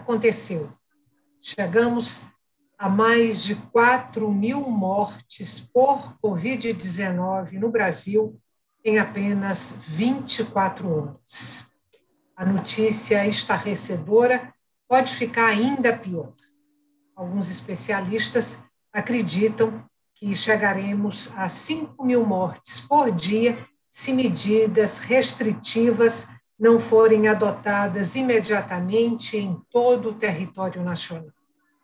aconteceu? Chegamos a mais de 4.000 mortes por Covid-19 no Brasil em apenas 24 horas. A notícia estarrecedora pode ficar ainda pior. Alguns especialistas acreditam que chegaremos a 5.000 mortes por dia se medidas restritivas não forem adotadas imediatamente em todo o território nacional.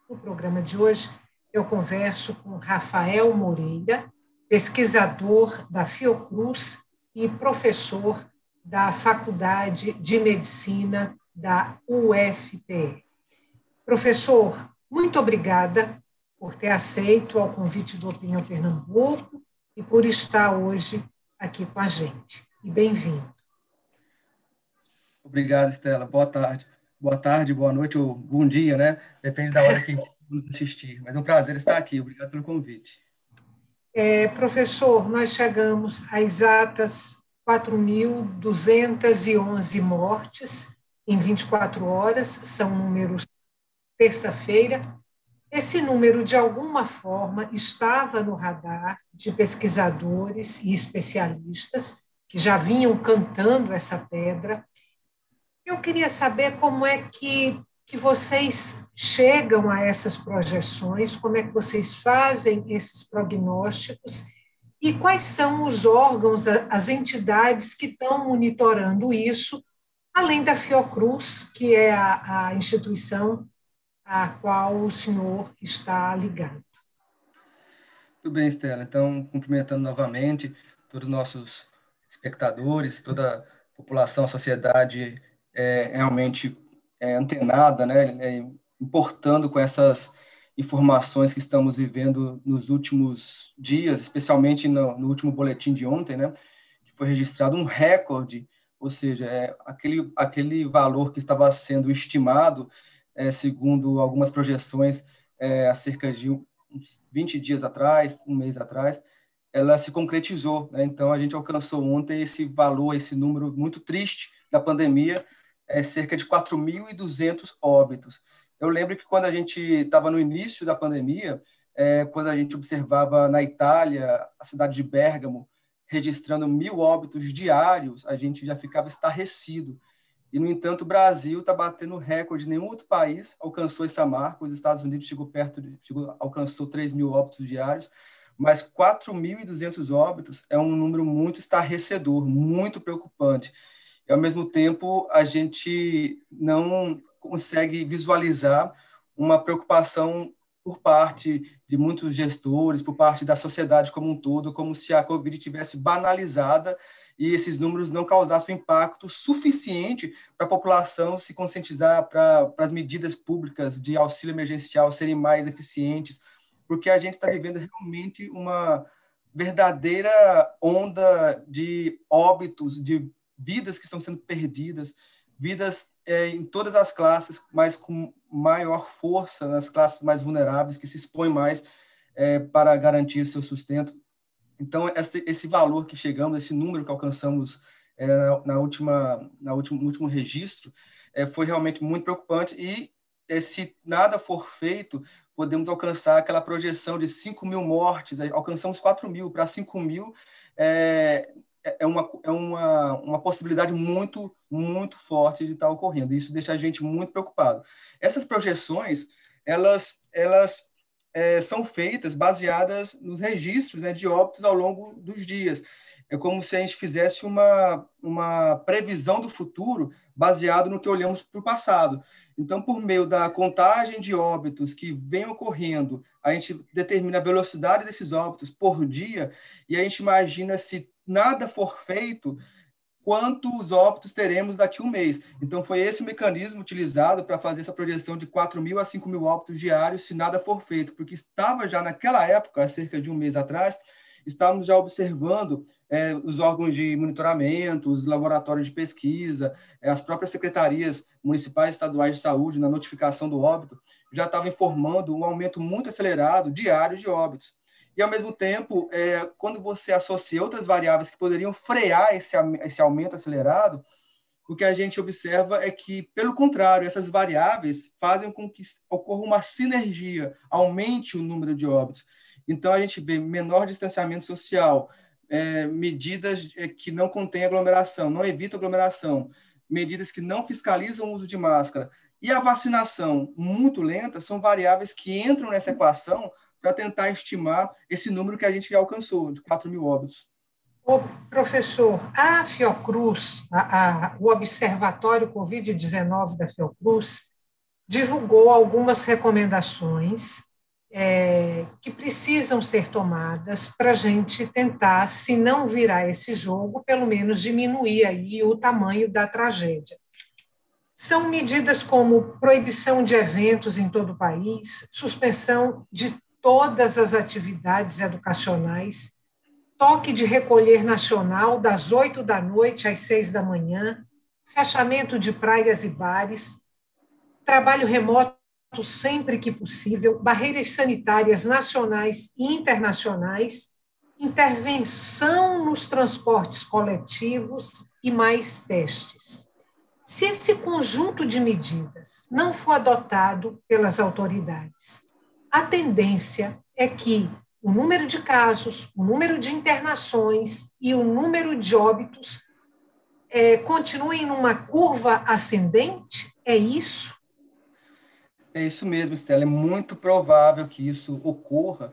No programa de hoje, eu converso com Rafael Moreira, pesquisador da Fiocruz e professor da Faculdade de Medicina da UFPE. Professor, muito obrigada por ter aceito o convite do Opinião Pernambuco e por estar hoje aqui com a gente. E bem-vindo. Obrigado, Estela. Boa tarde. Boa tarde, boa noite ou bom dia, né? Depende da hora que nos assistir. Mas é um prazer estar aqui. Obrigado pelo convite. Professor, nós chegamos a exatas 4.211 mortes em 24 horas, são números terça-feira. Esse número, de alguma forma, estava no radar de pesquisadores e especialistas que já vinham cantando essa pedra. Eu queria saber como é que vocês chegam a essas projeções, como é que vocês fazem esses prognósticos e quais são os órgãos, as entidades que estão monitorando isso, além da Fiocruz, que é a instituição a qual o senhor está ligado. Tudo bem, Estela. Então, cumprimentando novamente todos os nossos espectadores, toda a população, a sociedade realmente antenada, né, importando com essas informações que estamos vivendo nos últimos dias, especialmente no último boletim de ontem, né, que foi registrado um recorde, ou seja, aquele valor que estava sendo estimado, segundo algumas projeções, há cerca de uns 20 dias atrás, um mês atrás, ela se concretizou, né? Então, a gente alcançou ontem esse valor, esse número muito triste da pandemia, cerca de 4.200 óbitos. Eu lembro que quando a gente estava no início da pandemia, quando a gente observava na Itália, a cidade de Bérgamo, registrando 1.000 óbitos diários, a gente já ficava estarrecido. E, no entanto, o Brasil está batendo recorde. Nenhum outro país alcançou essa marca. Os Estados Unidos alcançou 3.000 óbitos diários, mas 4.200 óbitos é um número muito estarrecedor, muito preocupante. E, ao mesmo tempo, a gente não consegue visualizar uma preocupação por parte de muitos gestores, por parte da sociedade como um todo, como se a Covid tivesse banalizada e esses números não causassem um impacto suficiente para a população se conscientizar, para as medidas públicas de auxílio emergencial serem mais eficientes, porque a gente está vivendo realmente uma verdadeira onda de óbitos, de vidas que estão sendo perdidas, vidas em todas as classes, mas com maior força nas classes mais vulneráveis, que se expõem mais para garantir o seu sustento. Então, esse valor que chegamos, esse número que alcançamos no último registro, foi realmente muito preocupante e, se nada for feito, podemos alcançar aquela projeção de 5.000 mortes, alcançamos 4.000 para 5.000, uma possibilidade muito, muito forte de estar ocorrendo. Isso deixa a gente muito preocupado. Essas projeções, elas são feitas baseadas nos registros, né, de óbitos ao longo dos dias. É como se a gente fizesse uma previsão do futuro baseado no que olhamos para o passado. Então, por meio da contagem de óbitos que vem ocorrendo, a gente determina a velocidade desses óbitos por dia e a gente imagina, se nada for feito, quantos óbitos teremos daqui a um mês. Então, foi esse o mecanismo utilizado para fazer essa projeção de 4.000 a 5.000 óbitos diários, se nada for feito, porque estava já naquela época, há cerca de um mês atrás, estávamos já observando os órgãos de monitoramento, os laboratórios de pesquisa, as próprias secretarias municipais e estaduais de saúde, na notificação do óbito, já estavam informando um aumento muito acelerado diário de óbitos. E, ao mesmo tempo, quando você associa outras variáveis que poderiam frear esse aumento acelerado, o que a gente observa é que, pelo contrário, essas variáveis fazem com que ocorra uma sinergia, aumente o número de óbitos. Então, a gente vê menor distanciamento social, medidas que não contêm aglomeração, não evitam aglomeração, medidas que não fiscalizam o uso de máscara, e a vacinação muito lenta são variáveis que entram nessa equação para tentar estimar esse número que a gente já alcançou, de 4.000 óbitos. O professor, a Fiocruz, o Observatório Covid-19 da Fiocruz, divulgou algumas recomendações que precisam ser tomadas para a gente tentar, se não virar esse jogo, pelo menos diminuir aí o tamanho da tragédia. São medidas como proibição de eventos em todo o país, suspensão de todas as atividades educacionais, toque de recolher nacional das 8 da noite às 6 da manhã, fechamento de praias e bares, trabalho remoto sempre que possível, barreiras sanitárias nacionais e internacionais, intervenção nos transportes coletivos e mais testes. Se esse conjunto de medidas não for adotado pelas autoridades, a tendência é que o número de casos, o número de internações e o número de óbitos continuem numa curva ascendente? É isso? É isso mesmo, Estela. É muito provável que isso ocorra,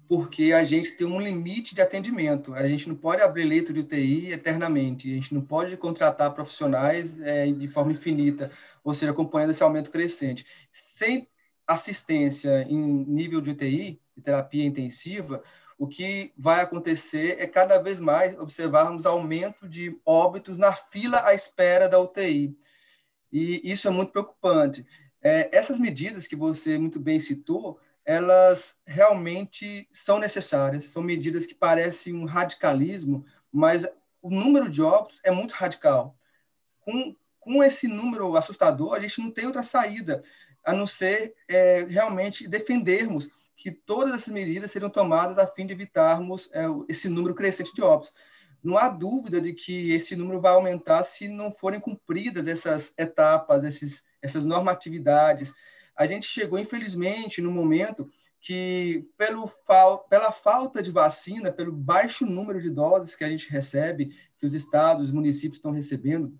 porque a gente tem um limite de atendimento. A gente não pode abrir leito de UTI eternamente, a gente não pode contratar profissionais de forma infinita, ou seja, acompanhando esse aumento crescente. Sem assistência em nível de UTI, de terapia intensiva, o que vai acontecer é cada vez mais observarmos aumento de óbitos na fila à espera da UTI. E isso é muito preocupante. Essas medidas que você muito bem citou, elas realmente são necessárias, são medidas que parecem um radicalismo, mas o número de óbitos é muito radical. Com esse número assustador, a gente não tem outra saída, a não ser realmente defendermos que todas essas medidas seriam tomadas a fim de evitarmos esse número crescente de óbitos. Não há dúvida de que esse número vai aumentar se não forem cumpridas essas etapas, essas normatividades. A gente chegou, infelizmente, no momento que, pela falta de vacina, pelo baixo número de doses que a gente recebe, que os estados, os municípios estão recebendo,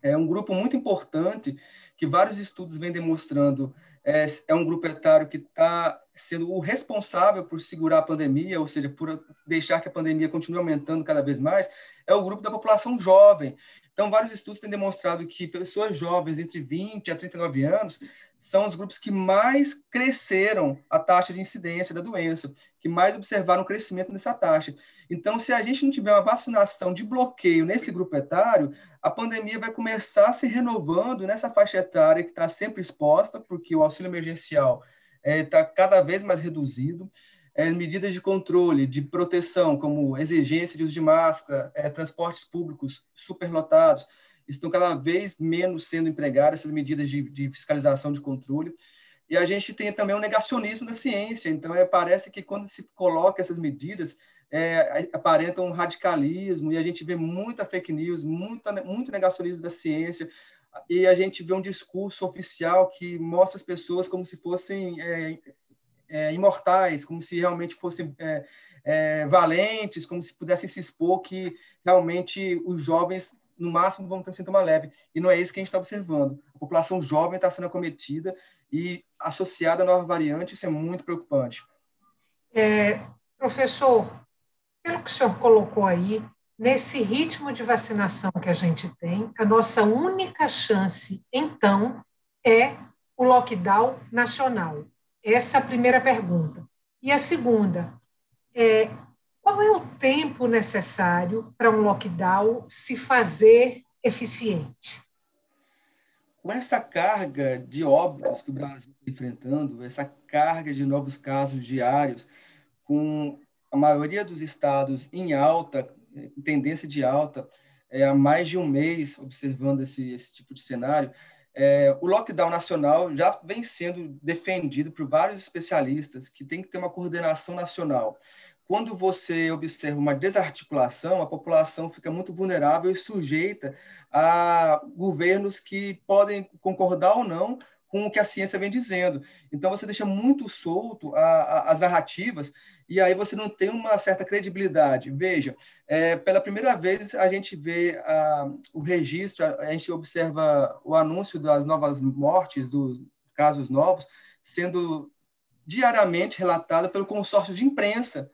é um grupo muito importante que vários estudos vêm demonstrando é um grupo etário que está sendo o responsável por segurar a pandemia, ou seja, por deixar que a pandemia continue aumentando cada vez mais, é o grupo da população jovem. Então, vários estudos têm demonstrado que pessoas jovens entre 20 a 39 anos são os grupos que mais cresceram a taxa de incidência da doença, que mais observaram o crescimento nessa taxa. Então, se a gente não tiver uma vacinação de bloqueio nesse grupo etário, a pandemia vai começar se renovando nessa faixa etária que está sempre exposta, porque o auxílio emergencial está cada vez mais reduzido. Medidas de controle, de proteção, como exigência de uso de máscara, transportes públicos superlotados, estão cada vez menos sendo empregadas, essas medidas de fiscalização, de controle. E a gente tem também um negacionismo da ciência. Então, parece que quando se coloca essas medidas, aparentam um radicalismo, e a gente vê muita fake news, muito negacionismo da ciência, e a gente vê um discurso oficial que mostra as pessoas como se fossem imortais, como se realmente fossem valentes, como se pudessem se expor, que realmente os jovens, no máximo, vão ter um sintoma leve. E não é isso que a gente está observando. A população jovem está sendo acometida e associada à nova variante, isso é muito preocupante. Professor, pelo que o senhor colocou aí, nesse ritmo de vacinação que a gente tem, a nossa única chance, então, é o lockdown nacional. Essa é a primeira pergunta. E a segunda, qual é o tempo necessário para um lockdown se fazer eficiente? Com essa carga de óbitos que o Brasil está enfrentando, essa carga de novos casos diários, com a maioria dos estados em alta, em tendência de alta, há mais de um mês observando esse tipo de cenário, o lockdown nacional já vem sendo defendido por vários especialistas que tem que ter uma coordenação nacional. quando você observa uma desarticulação, a população fica muito vulnerável e sujeita a governos que podem concordar ou não com o que a ciência vem dizendo. Então, você deixa muito solto as narrativas e aí você não tem uma certa credibilidade. Veja, pela primeira vez a gente vê o registro, a gente observa o anúncio das novas mortes, dos casos novos, sendo diariamente relatado pelo consórcio de imprensa,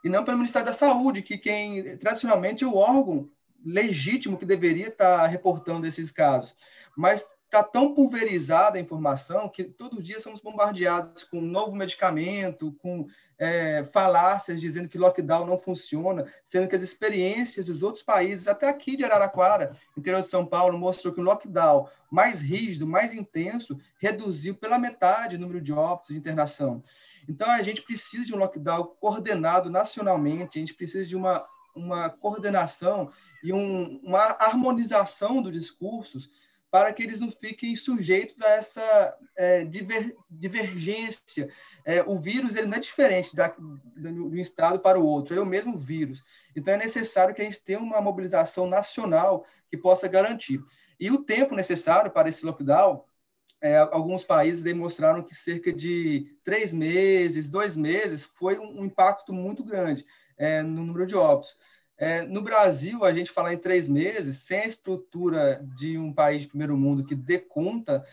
e não pelo Ministério da Saúde, que tradicionalmente é o órgão legítimo que deveria estar reportando esses casos. Mas está tão pulverizada a informação que todo dia somos bombardeados com um novo medicamento, com falácias dizendo que lockdown não funciona, sendo que as experiências dos outros países, até aqui de Araraquara, interior de São Paulo, mostrou que o lockdown mais rígido, mais intenso, reduziu pela metade o número de óbitos de internação. Então, a gente precisa de um lockdown coordenado nacionalmente, a gente precisa de uma coordenação e uma harmonização dos discursos para que eles não fiquem sujeitos a essa divergência. O vírus ele não é diferente de um estado para o outro, ele é o mesmo vírus. Então, é necessário que a gente tenha uma mobilização nacional que possa garantir. E o tempo necessário para esse lockdown, alguns países demonstraram que cerca de 3 meses, 2 meses, foi um impacto muito grande no número de óbitos. No Brasil, a gente falar em 3 meses, sem a estrutura de um país de primeiro mundo que dê conta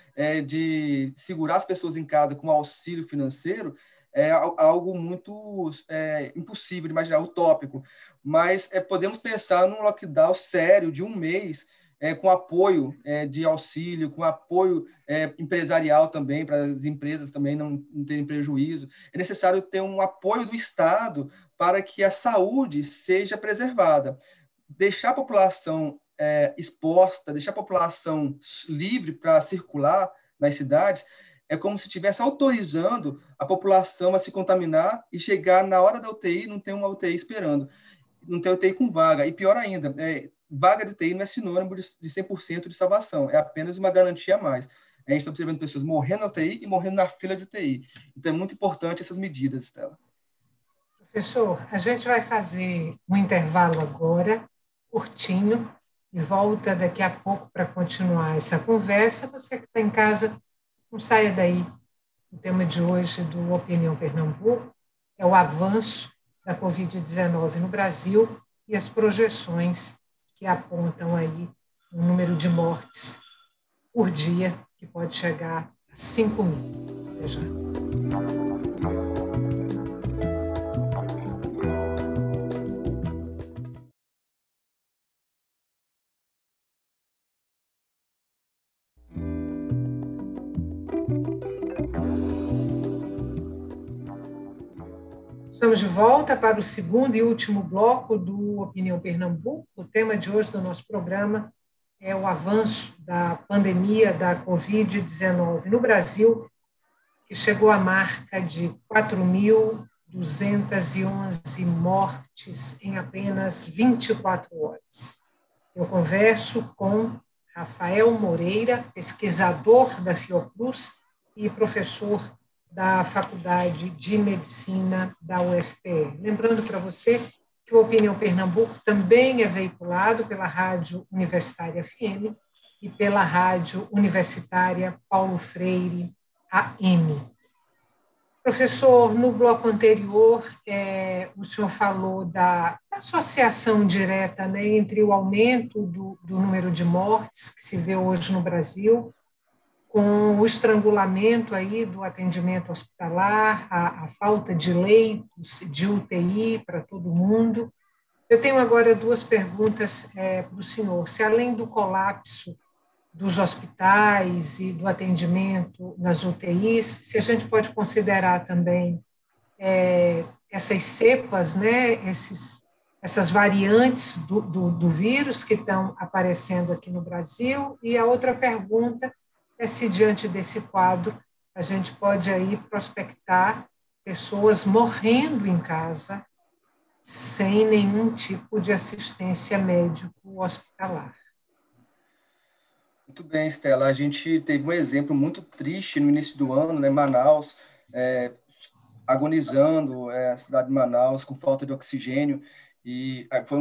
de segurar as pessoas em casa com auxílio financeiro, é algo muito impossível de imaginar, utópico. Mas podemos pensar num lockdown sério de 1 mês, com apoio de auxílio, com apoio empresarial também, para as empresas também não terem prejuízo. É necessário ter um apoio do Estado para que a saúde seja preservada. Deixar a população exposta, deixar a população livre para circular nas cidades, é como se estivesse autorizando a população a se contaminar e chegar na hora da UTI, não ter uma UTI esperando, não ter UTI com vaga. E pior ainda, vaga de UTI não é sinônimo de 100% de salvação, é apenas uma garantia a mais. A gente está observando pessoas morrendo na UTI e morrendo na fila de UTI. Então, é muito importante essas medidas, Estela. Professor, a gente vai fazer um intervalo agora, curtinho, e volta daqui a pouco para continuar essa conversa. Você que está em casa, não saia daí. O tema de hoje do Opinião Pernambuco é o avanço da Covid-19 no Brasil e as projeções que apontam aí o número de mortes por dia, que pode chegar a 5.000. Até já. Estamos de volta para o segundo e último bloco do Opinião Pernambuco. O tema de hoje do nosso programa é o avanço da pandemia da Covid-19 no Brasil, que chegou à marca de 4.211 mortes em apenas 24 horas. Eu converso com Rafael Moreira, pesquisador da Fiocruz e professor da Faculdade de Medicina da UFPE. Lembrando para você que o Opinião Pernambuco também é veiculado pela Rádio Universitária FM e pela Rádio Universitária Paulo Freire AM. Professor, no bloco anterior, o senhor falou da associação direta, né, entre o aumento do número de mortes que se vê hoje no Brasil com o estrangulamento aí do atendimento hospitalar, a falta de leitos de UTI para todo mundo. Eu tenho agora 2 perguntas para o senhor. Se além do colapso dos hospitais e do atendimento nas UTIs, se a gente pode considerar também essas cepas, né, essas variantes do vírus que estão aparecendo aqui no Brasil. E a outra pergunta é se, diante desse quadro, a gente pode aí prospectar pessoas morrendo em casa sem nenhum tipo de assistência médico-hospitalar. Muito bem, Estela. A gente teve um exemplo muito triste no início do ano, né, em Manaus. agonizando, a cidade de Manaus com falta de oxigênio, e foi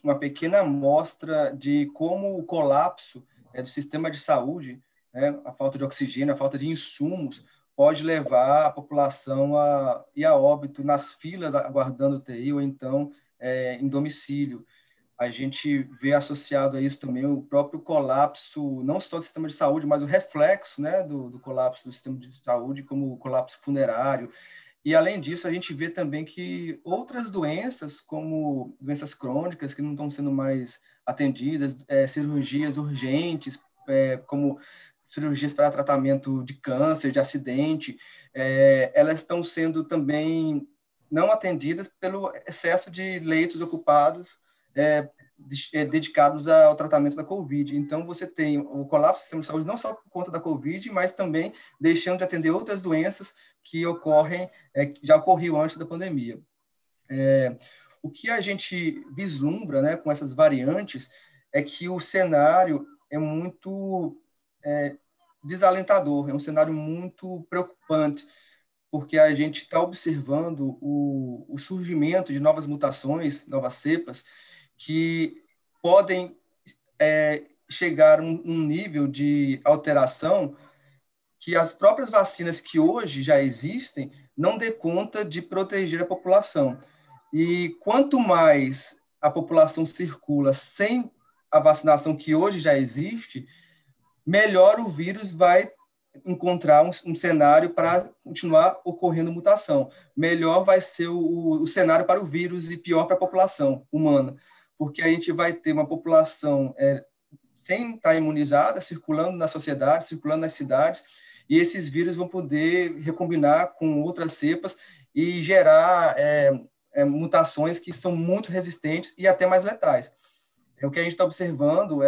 uma pequena amostra de como o colapso do sistema de saúde, né, a falta de oxigênio, a falta de insumos, pode levar a população a ir a óbito nas filas aguardando UTI ou então em domicílio. A gente vê associado a isso também o próprio colapso, não só do sistema de saúde, mas o reflexo, né, do colapso do sistema de saúde, como o colapso funerário. E, além disso, a gente vê também que outras doenças, como doenças crônicas, que não estão sendo mais atendidas, cirurgias urgentes, como cirurgias para tratamento de câncer, de acidente, elas estão sendo também não atendidas pelo excesso de leitos ocupados, dedicados ao tratamento da Covid. Então, você tem o colapso do sistema de saúde não só por conta da Covid, mas também deixando de atender outras doenças que ocorrem, que já ocorriam antes da pandemia. O que a gente vislumbra, né, com essas variantes é que o cenário é muito desalentador, é um cenário muito preocupante, porque a gente está observando o surgimento de novas mutações, novas cepas, que podem chegar a um nível de alteração que as próprias vacinas que hoje já existem não dê conta de proteger a população. E quanto mais a população circula sem a vacinação que hoje já existe, melhor o vírus vai encontrar um cenário para continuar ocorrendo mutação. Melhor vai ser o cenário para o vírus e pior para a população humana, porque a gente vai ter uma população sem estar imunizada, circulando na sociedade, circulando nas cidades, e esses vírus vão poder recombinar com outras cepas e gerar mutações que são muito resistentes e até mais letais. O que a gente está observando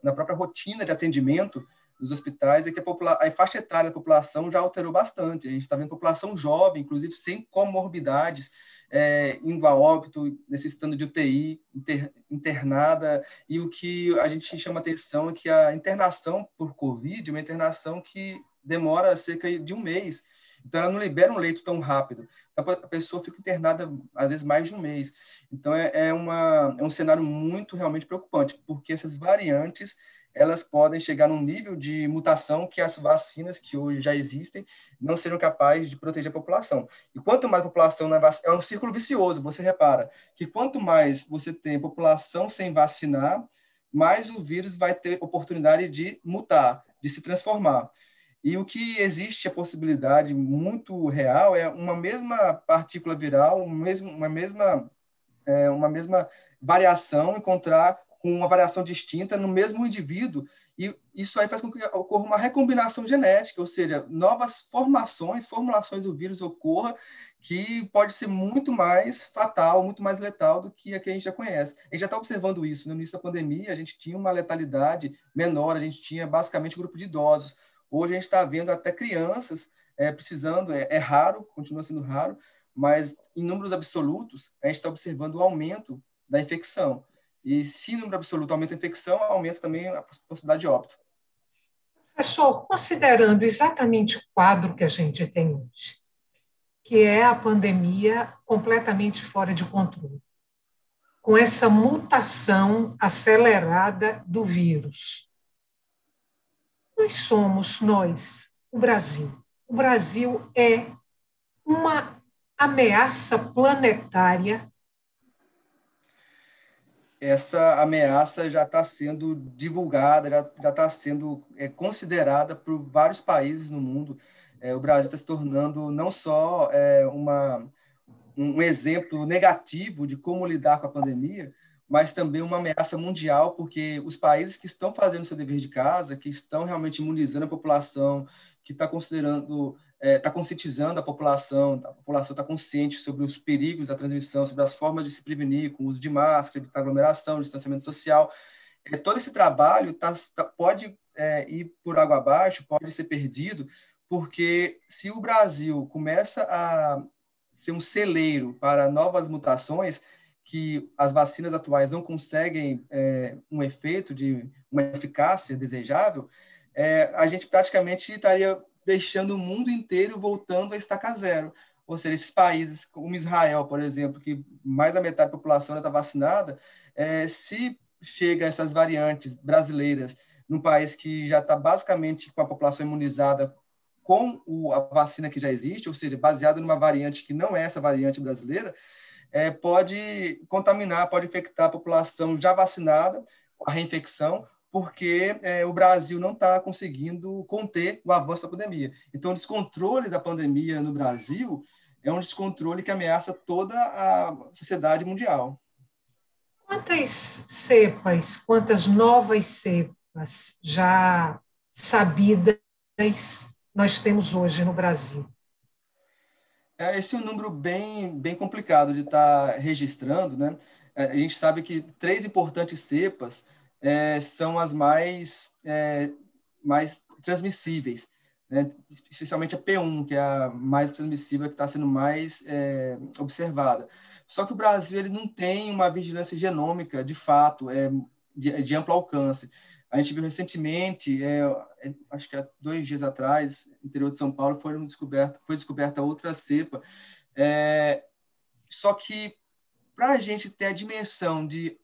na própria rotina de atendimento nos hospitais é que a faixa etária da população já alterou bastante. A gente está vendo população jovem, inclusive sem comorbidades, indo a óbito, necessitando de UTI, internada, e o que a gente chama atenção é que a internação por Covid é uma internação que demora cerca de um mês. Então, ela não libera um leito tão rápido. Então, a pessoa fica internada, às vezes, mais de um mês. Então, é um cenário muito, realmente preocupante, porque essas variantes, elas podem chegar num nível de mutação que as vacinas que hoje já existem não seriam capazes de proteger a população. E quanto mais a população não é vacinada, é um círculo vicioso, você repara, que quanto mais você tem população sem vacinar, mais o vírus vai ter oportunidade de mutar, de se transformar. E o que existe a possibilidade muito real é uma mesma partícula viral, uma mesma variação encontrar com uma variação distinta no mesmo indivíduo, e isso aí faz com que ocorra uma recombinação genética, ou seja, novas formulações do vírus ocorra, que pode ser muito mais fatal, muito mais letal do que a que a gente já conhece. A gente já está observando isso. No início da pandemia, a gente tinha uma letalidade menor, a gente tinha basicamente um grupo de idosos. Hoje a gente está vendo até crianças precisando, é raro, continua sendo raro, mas em números absolutos, a gente está observando o aumento da infecção. E se em número absoluto aumenta a infecção, aumenta também a possibilidade de óbito. Professor, considerando exatamente o quadro que a gente tem hoje, que é a pandemia completamente fora de controle, com essa mutação acelerada do vírus, nós, o Brasil. O Brasil é uma ameaça planetária. Essa ameaça já está sendo divulgada, já está sendo considerada por vários países no mundo. O Brasil está se tornando não só um exemplo negativo de como lidar com a pandemia, mas também uma ameaça mundial, porque os países que estão fazendo seu dever de casa, que estão realmente imunizando a população, que está considerando, está conscientizando a população está consciente sobre os perigos da transmissão, sobre as formas de se prevenir, com o uso de máscara, evitar aglomeração, distanciamento social. Todo esse trabalho pode ir por água abaixo, pode ser perdido, porque se o Brasil começa a ser um celeiro para novas mutações, que as vacinas atuais não conseguem um efeito, uma eficácia desejável, a gente praticamente estaria deixando o mundo inteiro voltando a estaca zero. Ou seja, esses países, como Israel, por exemplo, que mais da metade da população está vacinada, se chega essas variantes brasileiras num país que já está basicamente com a população imunizada com a vacina que já existe, ou seja, baseada numa variante que não é essa variante brasileira, pode contaminar, pode infectar a população já vacinada, a reinfecção, porque o Brasil não está conseguindo conter o avanço da pandemia. Então, o descontrole da pandemia no Brasil é um descontrole que ameaça toda a sociedade mundial. Quantas novas cepas já sabidas nós temos hoje no Brasil? Esse é um número bem complicado de estar registrando, né? A gente sabe que 3 importantes cepas são as mais transmissíveis, né? Especialmente a P1, que é a mais transmissível, que está sendo mais observada. Só que o Brasil ele não tem uma vigilância genômica, de fato, de amplo alcance. A gente viu recentemente, acho que há 2 dias atrás, no interior de São Paulo, foi descoberta outra cepa. Só que, para a gente ter a dimensão de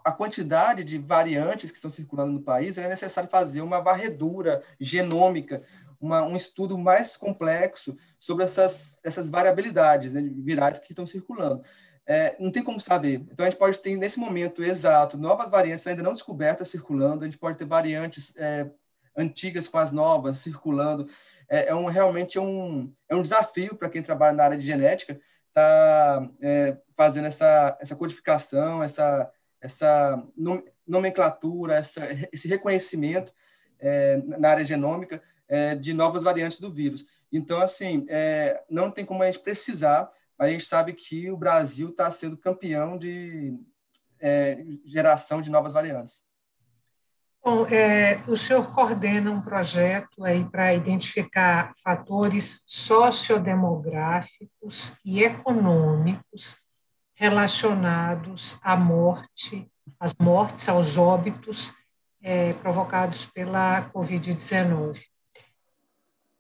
a quantidade de variantes que estão circulando no país, é necessário fazer uma varredura genômica, um estudo mais complexo sobre essas variabilidades, né, virais que estão circulando. Não tem como saber. Então, a gente pode ter, nesse momento exato, novas variantes ainda não descobertas circulando, a gente pode ter variantes antigas com as novas circulando. Realmente é um desafio para quem trabalha na área de genética, tá fazendo essa codificação, essa nomenclatura, esse reconhecimento na área genômica de novas variantes do vírus. Então, assim, não tem como a gente precisar, mas a gente sabe que o Brasil está sendo campeão de geração de novas variantes. Bom, o senhor coordena um projeto aí para identificar fatores sociodemográficos e econômicos relacionados às mortes, aos óbitos provocados pela Covid-19.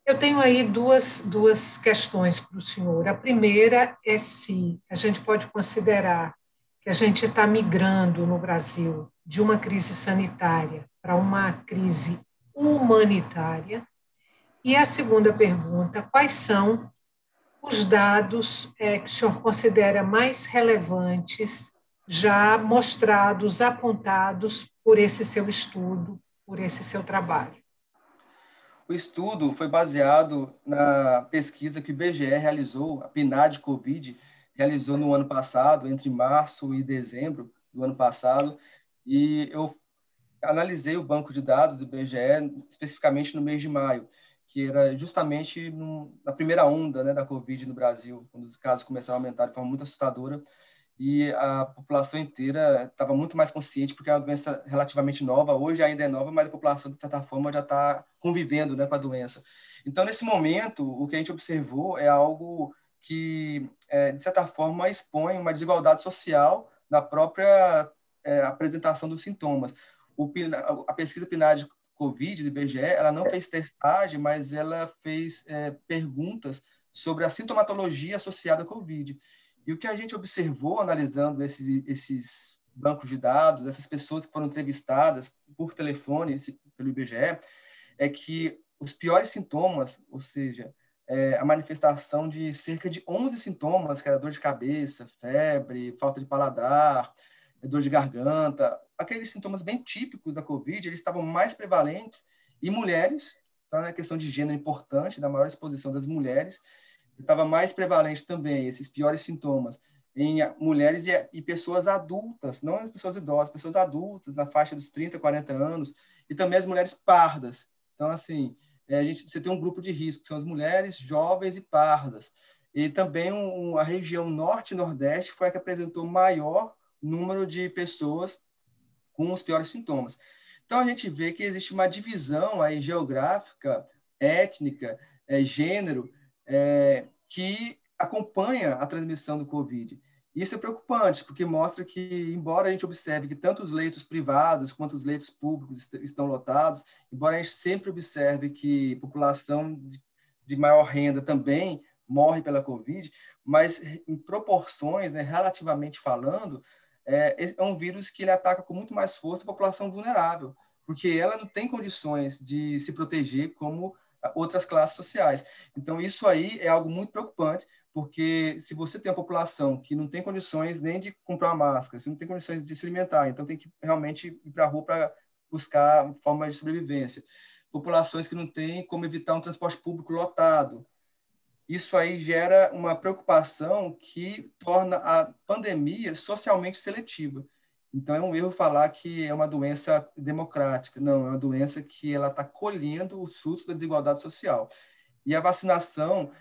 Eu tenho aí duas questões para o senhor. A primeira é se a gente pode considerar que a gente está migrando no Brasil de uma crise sanitária para uma crise humanitária. E a segunda pergunta, quais são os dados que o senhor considera mais relevantes, já mostrados, apontados por esse seu estudo, por esse seu trabalho? O estudo foi baseado na pesquisa que o IBGE realizou, a PNAD Covid, realizou no ano passado, entre março e dezembro do ano passado, e eu analisei o banco de dados do IBGE, especificamente no mês de maio, que era justamente na primeira onda, né, da Covid no Brasil, quando os casos começaram a aumentar de forma muito assustadora, e a população inteira estava muito mais consciente, porque é uma doença relativamente nova, hoje ainda é nova, mas a população, de certa forma, já está convivendo, né, com a doença. Então, nesse momento, o que a gente observou é algo que, de certa forma, expõe uma desigualdade social na própria apresentação dos sintomas. A pesquisa PNAD Covid do IBGE, ela não fez testagem, mas ela fez perguntas sobre a sintomatologia associada à Covid. E o que a gente observou, analisando esses bancos de dados, essas pessoas que foram entrevistadas por telefone pelo IBGE, é que os piores sintomas, ou seja, a manifestação de cerca de 11 sintomas, que era dor de cabeça, febre, falta de paladar, dor de garganta, aqueles sintomas bem típicos da Covid, eles estavam mais prevalentes em mulheres, então é questão de gênero importante, da maior exposição das mulheres, estava mais prevalente também, esses piores sintomas, em mulheres e pessoas adultas, não as pessoas idosas, pessoas adultas, na faixa dos 30, 40 anos, e também as mulheres pardas. Então, assim, você tem um grupo de risco, que são as mulheres jovens e pardas. E também a região norte e nordeste foi a que apresentou maior número de pessoas com os piores sintomas. Então, a gente vê que existe uma divisão aí geográfica, étnica, gênero, que acompanha a transmissão do Covid. Isso é preocupante, porque mostra que, embora a gente observe que tanto os leitos privados quanto os leitos públicos estão lotados, embora a gente sempre observe que população de maior renda também morre pela Covid, mas em proporções, né, relativamente falando, é um vírus que ele ataca com muito mais força a população vulnerável, porque ela não tem condições de se proteger como outras classes sociais. Então, isso aí é algo muito preocupante, porque se você tem uma população que não tem condições nem de comprar uma máscara, se não tem condições de se alimentar, então tem que realmente ir para a rua para buscar formas de sobrevivência. Populações que não têm como evitar um transporte público lotado. Isso aí gera uma preocupação que torna a pandemia socialmente seletiva. Então, é um erro falar que é uma doença democrática. Não, é uma doença que ela está colhendo os frutos da desigualdade social. E a vacinação,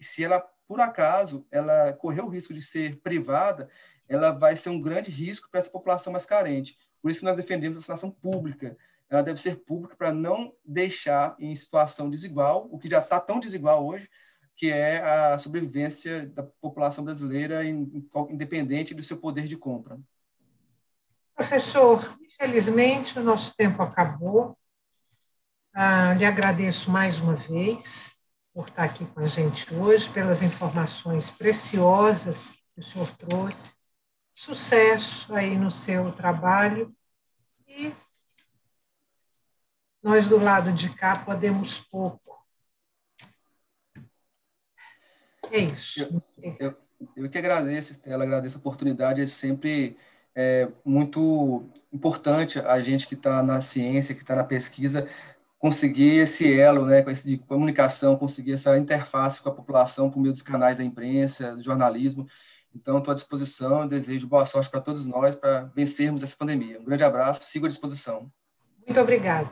se ela, por acaso, ela correr o risco de ser privada, ela vai ser um grande risco para essa população mais carente. Por isso que nós defendemos a vacinação pública. Ela deve ser pública para não deixar em situação desigual, o que já está tão desigual hoje, que é a sobrevivência da população brasileira, independente do seu poder de compra. Professor, infelizmente o nosso tempo acabou. Lhe agradeço mais uma vez por estar aqui com a gente hoje, pelas informações preciosas que o senhor trouxe. Sucesso aí no seu trabalho e nós do lado de cá podemos pouco. É isso. Eu que agradeço, Estela, agradeço a oportunidade, é sempre muito importante a gente que está na ciência, que está na pesquisa, conseguir esse elo, né, de comunicação, conseguir essa interface com a população por meio dos canais da imprensa, do jornalismo. Então, estou à disposição e desejo boa sorte para todos nós para vencermos essa pandemia. Um grande abraço, sigo à disposição. Muito obrigada.